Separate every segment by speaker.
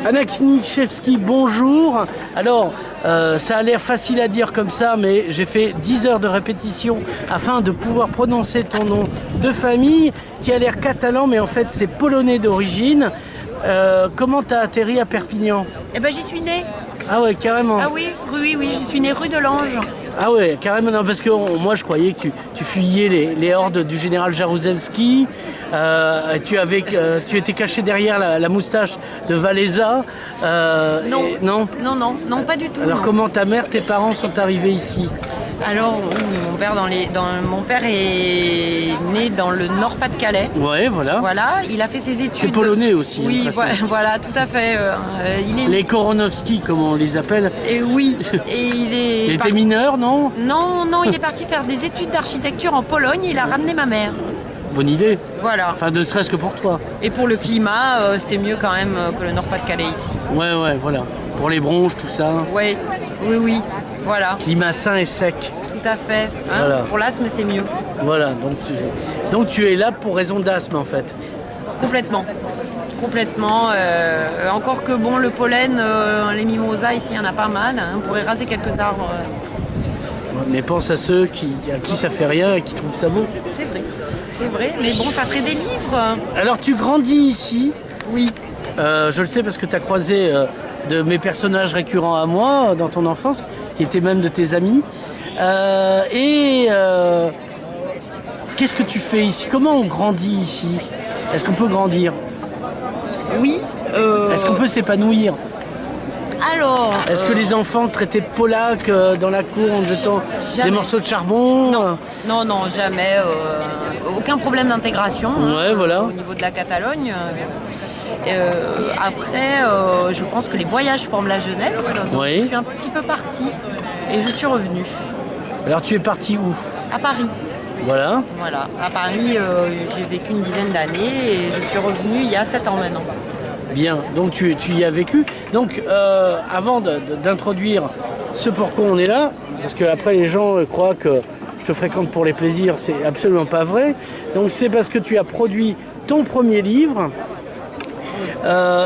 Speaker 1: Anna Kniszewski, bonjour. Alors, ça a l'air facile à dire comme ça, mais j'ai fait 10 heures de répétition afin de pouvoir prononcer ton nom de famille, qui a l'air catalan, mais en fait c'est polonais d'origine. Comment t'as atterri à Perpignan?
Speaker 2: Eh ben j'y suis née.
Speaker 1: Ah ouais, carrément.
Speaker 2: Ah oui, oui, j'y suis née rue de l'Ange.
Speaker 1: Ah ouais, carrément, non, parce que moi je croyais que tu fuyais les hordes du général Jaruzelski, tu étais caché derrière la moustache de Valéza.
Speaker 2: Non. Non, pas du tout.
Speaker 1: Alors
Speaker 2: non.
Speaker 1: comment ta mère, tes parents sont arrivés ici?
Speaker 2: Alors, mon père est né dans le Nord-Pas-de-Calais.
Speaker 1: Ouais, voilà.
Speaker 2: Voilà, il a fait ses études.
Speaker 1: C'est polonais aussi.
Speaker 2: Oui,
Speaker 1: hein,
Speaker 2: voilà, tout à fait.
Speaker 1: Les Koronowski, comme on les appelle.
Speaker 2: Et oui, et il
Speaker 1: était mineur, non?
Speaker 2: Non, il est parti faire des études d'architecture en Pologne. Il a ramené ma mère.
Speaker 1: Bonne idée.
Speaker 2: Voilà.
Speaker 1: Enfin, ne serait-ce que pour toi.
Speaker 2: Et pour le climat, c'était mieux quand même que le Nord-Pas-de-Calais ici.
Speaker 1: Ouais, voilà. Pour les bronches, tout ça.
Speaker 2: Ouais, oui, voilà.
Speaker 1: Climat sain et sec.
Speaker 2: Tout à fait. Hein,
Speaker 1: voilà.
Speaker 2: Pour l'asthme, c'est mieux.
Speaker 1: Voilà, donc tu es là pour raison d'asthme en fait.
Speaker 2: Complètement. Encore que bon, le pollen, les mimosas, ici, il y en a pas mal. Hein, on pourrait raser quelques arbres.
Speaker 1: Mais pense à ceux à qui ça fait rien et qui trouvent ça beau.
Speaker 2: C'est vrai, mais bon, ça ferait des livres.
Speaker 1: Alors tu grandis ici?
Speaker 2: Oui.
Speaker 1: Je le sais parce que tu as croisé de mes personnages récurrents à moi dans ton enfance, qui étaient même de tes amis. Qu'est-ce que tu fais ici? Comment on grandit ici? Est-ce qu'on peut grandir?
Speaker 2: Oui.
Speaker 1: Est-ce qu'on peut s'épanouir?
Speaker 2: Alors...
Speaker 1: Est-ce que les enfants traitaient Polak dans la cour en jetant des morceaux de charbon?
Speaker 2: Non, jamais. Aucun problème d'intégration
Speaker 1: voilà.
Speaker 2: Au niveau de la Catalogne. Après, je pense que les voyages forment la jeunesse. Donc je suis un petit peu partie et je suis revenue.
Speaker 1: Alors tu es partie où?
Speaker 2: À Paris.
Speaker 1: Voilà.
Speaker 2: Voilà. À Paris, j'ai vécu une dizaine d'années et je suis revenue il y a 7 ans maintenant.
Speaker 1: Bien, donc tu y as vécu. Donc avant d'introduire ce pourquoi on est là, parce qu'après les gens croient que je te fréquente pour les plaisirs, c'est absolument pas vrai. Donc c'est parce que tu as produit ton premier livre.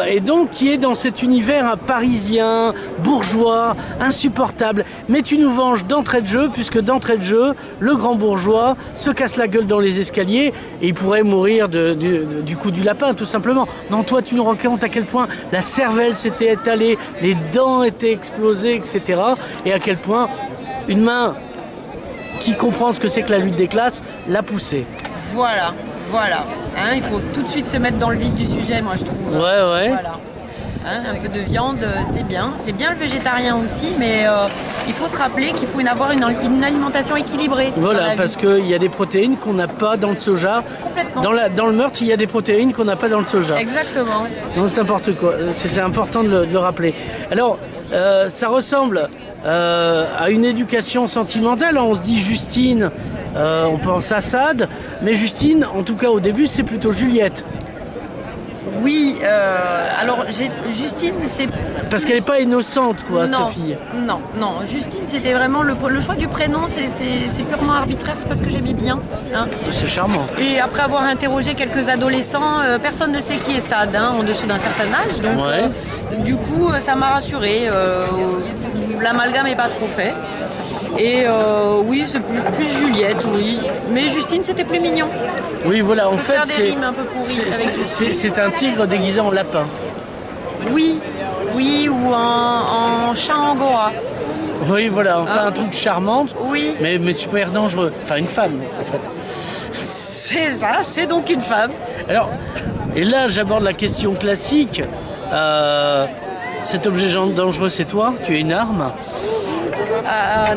Speaker 1: Et donc qui est dans cet univers parisien, bourgeois, insupportable. Mais tu nous venges d'entrée de jeu, puisque d'entrée de jeu, le grand bourgeois se casse la gueule dans les escaliers et il pourrait mourir du coup du lapin, tout simplement. Non, toi tu nous racontes à quel point la cervelle s'était étalée, les dents étaient explosées, etc. Et à quel point une main qui comprend ce que c'est que la lutte des classes l'a poussé.
Speaker 2: Voilà. Hein, il faut tout de suite se mettre dans le vif du sujet, moi je trouve.
Speaker 1: Ouais.
Speaker 2: Voilà. Hein, un peu de viande, c'est bien. C'est bien le végétarien aussi, mais il faut se rappeler qu'il faut avoir une alimentation équilibrée.
Speaker 1: Voilà, parce qu'il y a des protéines qu'on n'a pas dans le soja.
Speaker 2: Complètement.
Speaker 1: Dans le meurtre, il y a des protéines qu'on n'a pas dans le soja.
Speaker 2: Exactement.
Speaker 1: Donc c'est n'importe quoi. C'est important de le rappeler. Alors, ça ressemble à une éducation sentimentale. On se dit Justine, on pense à Sade, mais Justine, en tout cas au début, c'est plutôt Juliette.
Speaker 2: Oui, alors Justine, c'est...
Speaker 1: Parce qu'elle n'est pas innocente, quoi, cette fille.
Speaker 2: Non. Justine, c'était vraiment le choix du prénom, c'est purement arbitraire, c'est parce que j'aimais bien. Hein.
Speaker 1: C'est charmant.
Speaker 2: Et après avoir interrogé quelques adolescents, personne ne sait qui est Sade, en dessous d'un certain âge. Donc, du coup, ça m'a rassurée. L'amalgame n'est pas trop fait. Et oui, c'est plus Juliette, oui. Mais Justine, c'était plus mignon.
Speaker 1: Oui, voilà, en fait, c'est un tigre déguisé en lapin.
Speaker 2: Oui, ou en chat angora.
Speaker 1: Oui, voilà, enfin un truc charmant,
Speaker 2: oui.
Speaker 1: mais super dangereux. Enfin, une femme, en fait.
Speaker 2: C'est ça, c'est donc une femme.
Speaker 1: Alors, et là, j'aborde la question classique. Cet objet dangereux, c'est toi? Tu es une arme?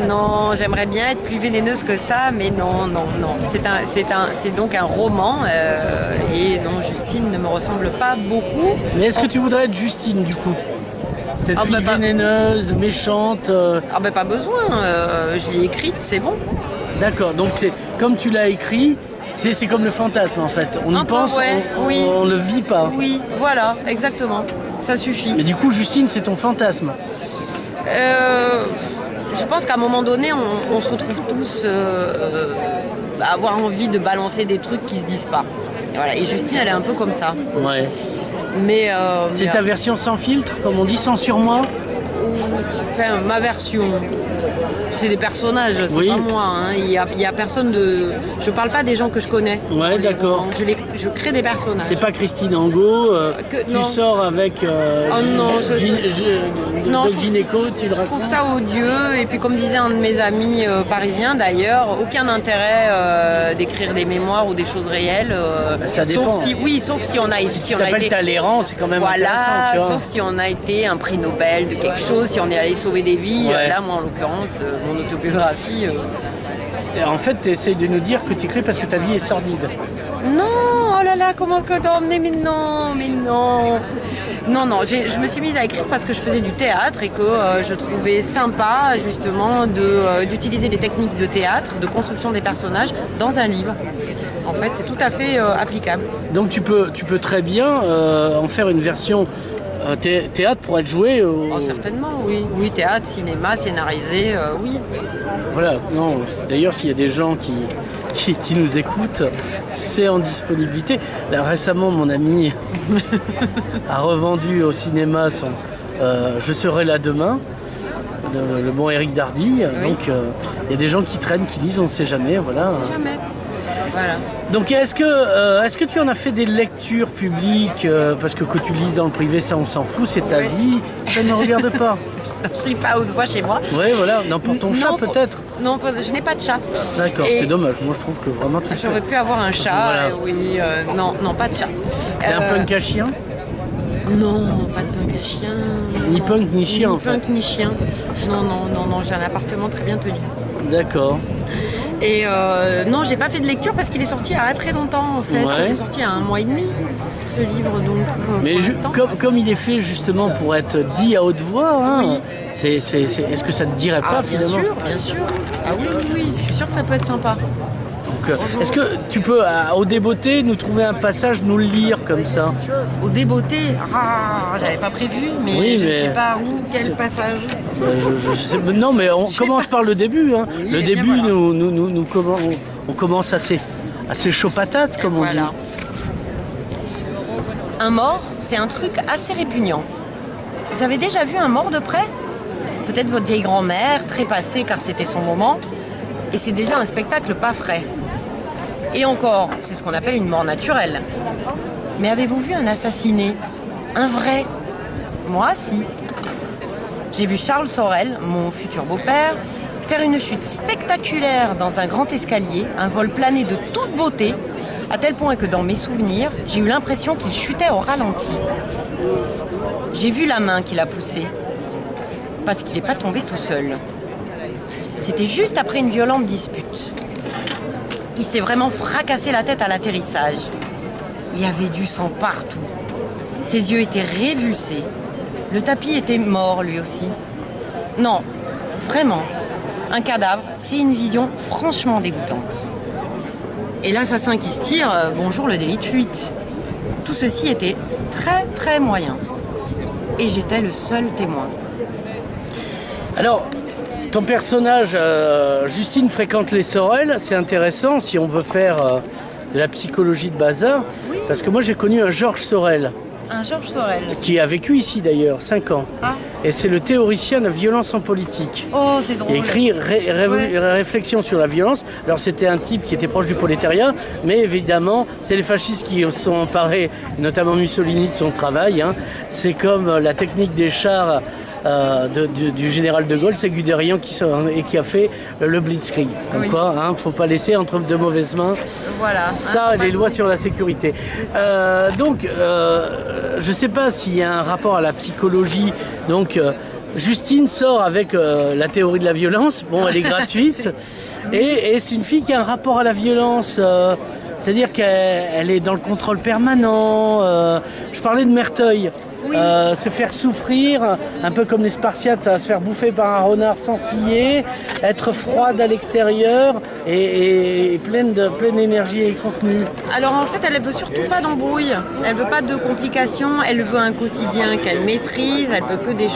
Speaker 2: Non, j'aimerais bien être plus vénéneuse que ça, mais non. C'est donc un roman, et non, Justine ne me ressemble pas beaucoup.
Speaker 1: Mais est-ce que tu voudrais être Justine, du coup? Cette fille vénéneuse, méchante
Speaker 2: pas besoin, je l'ai écrite, c'est bon.
Speaker 1: D'accord, donc c'est comme tu l'as écrit, c'est comme le fantasme en fait. On y pense, on ne le vit pas.
Speaker 2: Oui, voilà, exactement, ça suffit.
Speaker 1: Mais du coup, Justine, c'est ton fantasme?
Speaker 2: Je pense qu'à un moment donné, on se retrouve tous à avoir envie de balancer des trucs qui se disent pas. Et voilà. Et Justine, elle est un peu comme ça.
Speaker 1: Ouais.
Speaker 2: Mais
Speaker 1: c'est ta version sans filtre, comme on dit, sans surmoi?
Speaker 2: Enfin, ma version, c'est des personnages, c'est
Speaker 1: Oui.
Speaker 2: pas moi. Hein. Il y a personne de. Je parle pas des gens que je connais.
Speaker 1: Ouais, d'accord.
Speaker 2: Je crée des personnages.
Speaker 1: T'es pas Christine Angot, tu
Speaker 2: non.
Speaker 1: sors avec
Speaker 2: non,
Speaker 1: Doc Gynéco, tu le
Speaker 2: je trouve
Speaker 1: racontes?
Speaker 2: ça odieux. Et puis, comme disait un de mes amis parisiens d'ailleurs, aucun intérêt d'écrire des mémoires ou des choses réelles.
Speaker 1: Ça dépend.
Speaker 2: Sauf si on a,
Speaker 1: Si on a été Talleyrand, c'est quand même intéressant. Tu vois.
Speaker 2: Sauf si on a été un prix Nobel de quelque chose, si on est allé sauver des vies.
Speaker 1: Ouais.
Speaker 2: Là, moi, en l'occurrence, mon autobiographie.
Speaker 1: En fait, tu essayes de nous dire que tu écris parce que ta vie est sordide.
Speaker 2: Non, oh là là, comment que t'as emmené? Mais non. Non, je me suis mise à écrire parce que je faisais du théâtre et que je trouvais sympa justement d'utiliser les techniques de théâtre, de construction des personnages dans un livre. En fait, c'est tout à fait applicable.
Speaker 1: Donc tu peux très bien en faire une version théâtre pour être joué
Speaker 2: Oh, certainement, oui. Oui, théâtre, cinéma, scénarisé, oui.
Speaker 1: Voilà, non, d'ailleurs s'il y a des gens qui nous écoutent, c'est en disponibilité. Là, récemment, mon ami a revendu au cinéma son Je serai là demain, le bon Éric Dardy.
Speaker 2: Oui.
Speaker 1: Donc il y a des gens qui traînent, qui lisent, on ne sait jamais. Voilà.
Speaker 2: On sait jamais. Voilà.
Speaker 1: Donc est-ce que tu en as fait des lectures publiques parce que tu lises dans le privé, ça on s'en fout, c'est ta vie, ça ne regarde pas.
Speaker 2: Je lis pas à haute voix chez moi.
Speaker 1: Oui, voilà, non, pour ton chat peut-être.
Speaker 2: Non, je n'ai pas de chat.
Speaker 1: D'accord,
Speaker 2: Et
Speaker 1: c'est dommage, moi je trouve que vraiment tu
Speaker 2: j'aurais pu avoir un chat,
Speaker 1: Voilà.
Speaker 2: oui. Non, pas de chat.
Speaker 1: T'es un punk à chien?
Speaker 2: Non, pas de punk à chien.
Speaker 1: Ni punk ni chien
Speaker 2: Ni
Speaker 1: en fait.
Speaker 2: punk ni chien. Non, j'ai un appartement très bien tenu.
Speaker 1: D'accord.
Speaker 2: Et non, j'ai pas fait de lecture parce qu'il est sorti il y a très longtemps en fait.
Speaker 1: Ouais.
Speaker 2: Il est sorti il y a 1 mois et demi, ce livre, donc
Speaker 1: Mais
Speaker 2: pour l'instant.
Speaker 1: comme il est fait justement pour être dit à haute voix, hein,
Speaker 2: Oui.
Speaker 1: est-ce que ça te dirait pas
Speaker 2: Bien
Speaker 1: finalement?
Speaker 2: sûr. Ah oui, je suis sûre que ça peut être sympa.
Speaker 1: Donc, est-ce que tu peux, au débeauté, nous trouver un passage, nous le lire comme ça?
Speaker 2: Au débeauté, j'avais pas prévu, mais
Speaker 1: Oui,
Speaker 2: je ne
Speaker 1: mais
Speaker 2: sais pas où, quel passage.
Speaker 1: Je sais, non, mais on commence par le début. Hein.
Speaker 2: Oui,
Speaker 1: Le
Speaker 2: eh bien,
Speaker 1: début,
Speaker 2: voilà.
Speaker 1: on commence assez chaud patate, comme on dit.
Speaker 2: Voilà. Un mort, c'est un truc assez répugnant. Vous avez déjà vu un mort de près? Peut-être votre vieille grand-mère, trépassée car c'était son moment. Et c'est déjà un spectacle pas frais. Et encore, c'est ce qu'on appelle une mort naturelle. Mais avez-vous vu un assassiné? Un vrai? Moi, si. J'ai vu Charles Sorel, mon futur beau-père, faire une chute spectaculaire dans un grand escalier, un vol plané de toute beauté, à tel point que dans mes souvenirs, j'ai eu l'impression qu'il chutait au ralenti. J'ai vu la main qui l'a poussé, parce qu'il n'est pas tombé tout seul. C'était juste après une violente dispute. Il s'est vraiment fracassé la tête à l'atterrissage. Il y avait du sang partout. Ses yeux étaient révulsés. Le tapis était mort lui aussi. Non, vraiment. Un cadavre, c'est une vision franchement dégoûtante. Et l'assassin qui se tire, bonjour le délit de fuite. Tout ceci était très très moyen. Et j'étais le seul témoin.
Speaker 1: Alors, ton personnage, Justine fréquente les Sorel, c'est intéressant si on veut faire de la psychologie de bazar.
Speaker 2: Oui.
Speaker 1: Parce que moi j'ai connu un Georges Sorel,
Speaker 2: Un Georges Sorel.
Speaker 1: qui a vécu ici d'ailleurs, 5 ans.
Speaker 2: Ah.
Speaker 1: Et c'est le théoricien de la violence en politique.
Speaker 2: Oh, c'est drôle.
Speaker 1: Il écrit
Speaker 2: Ouais.
Speaker 1: Réflexion sur la violence. Alors c'était un type qui était proche du prolétariat, mais évidemment, c'est les fascistes qui se sont emparés, notamment Mussolini, de son travail. Hein. C'est comme la technique des chars du général de Gaulle, c'est Guderian qui a fait le Blitzkrieg. Comme
Speaker 2: Oui.
Speaker 1: quoi, hein, faut pas laisser entre de mauvaises mains.
Speaker 2: Voilà.
Speaker 1: Ça, les lois sur la sécurité. Donc, je ne sais pas s'il y a un rapport à la psychologie. Donc, Justine sort avec la théorie de la violence. Bon, elle est gratuite. Et c'est une fille qui a un rapport à la violence. C'est-à-dire qu'elle est dans le contrôle permanent. Je parlais de Merteuil.
Speaker 2: Oui.
Speaker 1: Se faire souffrir, un peu comme les Spartiates, se faire bouffer par un renard sans scier, être froide à l'extérieur et pleine d'énergie et contenu.
Speaker 2: Alors en fait, elle veut surtout pas d'embrouille. Elle veut pas de complications. Elle veut un quotidien qu'elle maîtrise. Elle veut que les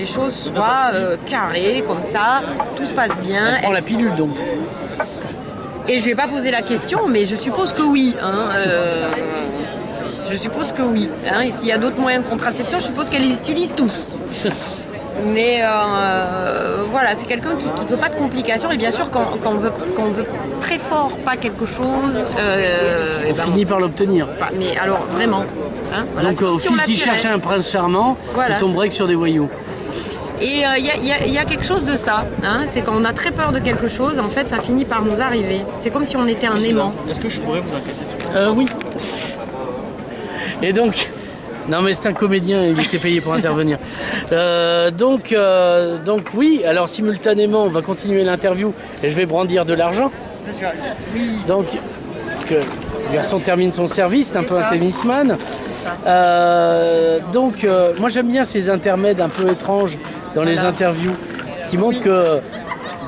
Speaker 2: choses soient carrées comme ça. Tout se passe bien.
Speaker 1: Elle prend la pilule donc.
Speaker 2: Et je vais pas poser la question, mais je suppose que oui. Hein, Je suppose que oui. Hein. Et s'il y a d'autres moyens de contraception, je suppose qu'elle les utilise tous. Mais voilà, c'est quelqu'un qui ne veut pas de complications. Et bien sûr, quand on veut très fort pas quelque chose,
Speaker 1: on finit par l'obtenir.
Speaker 2: Mais alors, vraiment. Hein, voilà,
Speaker 1: donc, aux filles qui cherchent un prince charmant, voilà, vous tomberez que sur des voyous.
Speaker 2: Et il y a quelque chose de ça. Hein, c'est quand on a très peur de quelque chose, en fait, ça finit par nous arriver. C'est comme si on était un aimant.
Speaker 3: Est-ce que je pourrais vous encaisser sur
Speaker 1: oui. Et donc... Non mais c'est un comédien, il était payé pour intervenir. Donc oui, alors simultanément on va continuer l'interview et je vais brandir de l'argent.
Speaker 2: Oui.
Speaker 1: Donc, parce que le garçon termine son service, c'est un peu un tennisman. Moi j'aime bien ces intermèdes un peu étranges dans les interviews qui montrent que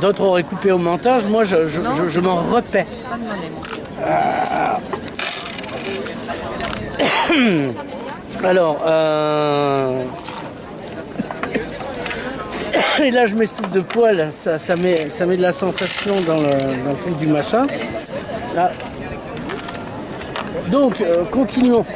Speaker 1: d'autres auraient coupé au montage. Moi je m'en repais. Alors, et là je m'estoupe de poil, ça met de la sensation dans le truc du machin. Là. Donc, continuons.